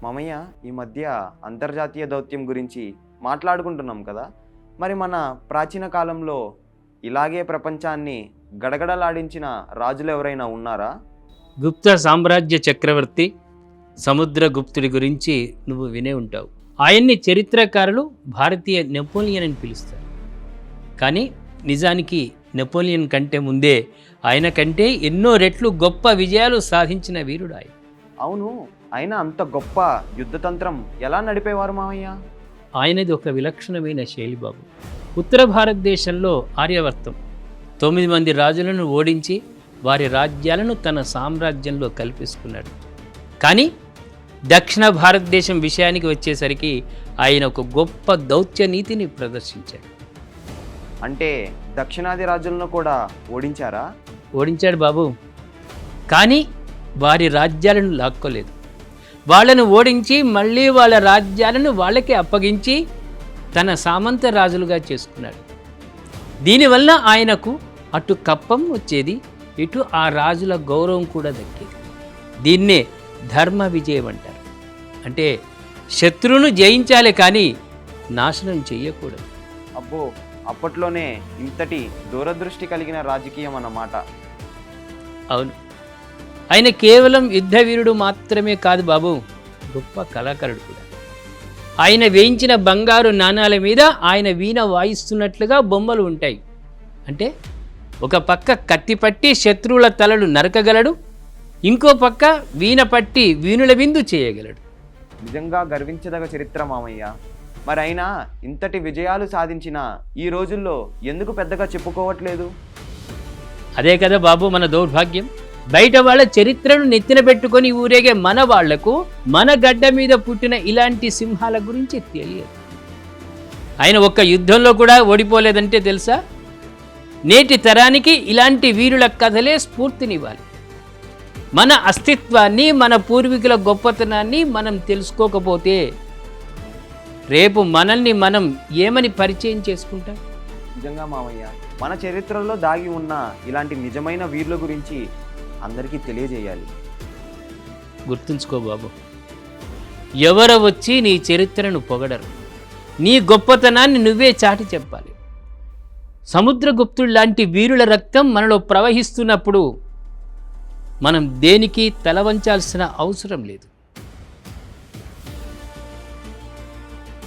మామయ్య, ఈ మధ్య అంతర్జాతీయ దౌత్యం గురించి మాట్లాడుకుంటున్నాం కదా. మరి మన ప్రాచీన కాలంలో ఇలాగే ప్రపంచాన్ని గడగడలాడించిన రాజులు ఎవరైనా ఉన్నారా? గుప్త సామ్రాజ్య చక్రవర్తి సముద్రగుప్తుడి గురించి నువ్వు వినే ఉంటావు. ఆయన్ని చరిత్రకారులు భారతీయ నెపోలియన్ అని పిలుస్తారు. కానీ నిజానికి నెపోలియన్ కంటే ముందే ఆయన కంటే ఎన్నో రెట్లు గొప్ప విజయాలు సాధించిన వీరుడు ఆయన. అవును, ఆయన అంత గొప్ప యుద్ధతంత్రం ఎలా నడిపేవారు మామయ్య? ఆయనది ఒక విలక్షణమైన శైలి బాబు. ఉత్తర భారతదేశంలో ఆర్యవర్తం 9 మంది రాజులను ఓడించి వారి రాజ్యాలను తన సామ్రాజ్యంలో కల్పించుకున్నాడు. కానీ దక్షిణ భారతదేశం విషయానికి వచ్చేసరికి ఆయన ఒక గొప్ప దౌత్య నీతిని ప్రదర్శించాడు. అంటే దక్షిణాది రాజులను కూడా ఓడించారా? ఓడించాడు బాబు. కానీ వారి రాజ్యాలను లాక్కోలేదు. వాళ్ళను ఓడించి మళ్ళీ వాళ్ళ రాజ్యాలను వాళ్ళకే అప్పగించి తన సామంత రాజులుగా చేసుకున్నాడు. దీనివల్ల ఆయనకు అటు కప్పం వచ్చేది, ఇటు ఆ రాజుల గౌరవం కూడా దక్కేది. దీన్నే ధర్మ విజయం అంటారు. అంటే శత్రువును జయించాలి కానీ నాశనం చెయ్యకూడదు. అబ్బో, అప్పట్లోనే ఇంతటి దూరదృష్టి కలిగిన రాజకీయం అన్నమాట. అవును, ఆయన కేవలం యుద్ధవీరుడు మాత్రమే కాదు బాబు, గొప్ప కళాకారుడు కూడా. ఆయన వేయించిన బంగారు నాణాల మీద ఆయన వీణ వాయిస్తున్నట్లుగా బొమ్మలు ఉంటాయి. అంటే ఒక పక్క కత్తి పట్టి శత్రువుల తలలు నరకగలడు, ఇంకో పక్క వీణ పట్టి వీణుల విందు చేయగలడు. నిజంగా గర్వించదగ చరిత్ర మామయ్య. మరి అయినా ఇంతటి విజయాలు సాధించిన ఈ రోజుల్లో ఎందుకు పెద్దగా చెప్పుకోవట్లేదు? అదే కదా బాబు మన దౌర్భాగ్యం. బయట వాళ్ళ చరిత్రను నెత్తిన పెట్టుకొని ఊరేగే మన వాళ్లకు మన గడ్డ మీద పుట్టిన ఇలాంటి సింహాల గురించి తెలియదు. ఆయన ఒక్క యుద్ధంలో కూడా ఓడిపోలేదంటే తెలుసా? నేటి తరానికి ఇలాంటి వీరుల కథలే స్ఫూర్తినివ్వాలి. మన అస్తిత్వాన్ని, మన పూర్వీకుల గొప్పతనాన్ని మనం తెలుసుకోకపోతే రేపు మనల్ని మనం ఏమని పరిచయం చేసుకుంటాం? నిజంగా మామయ్య, మన చరిత్రలో దాగి ఉన్న ఇలాంటి నిజమైన వీరుల గురించి అందరికీ తెలియజేయాలి. గుర్తుంచుకో బాబు, ఎవరు వచ్చి నీ చరిత్రను పొగడరు, నీ గొప్పతనాన్ని నువ్వే చాటి చెప్పాలి. సముద్రగుప్తుడు లాంటి వీరుల రక్తం మనలో ప్రవహిస్తున్నప్పుడు మనం దేనికి తల వంచాల్సిన అవసరం లేదు.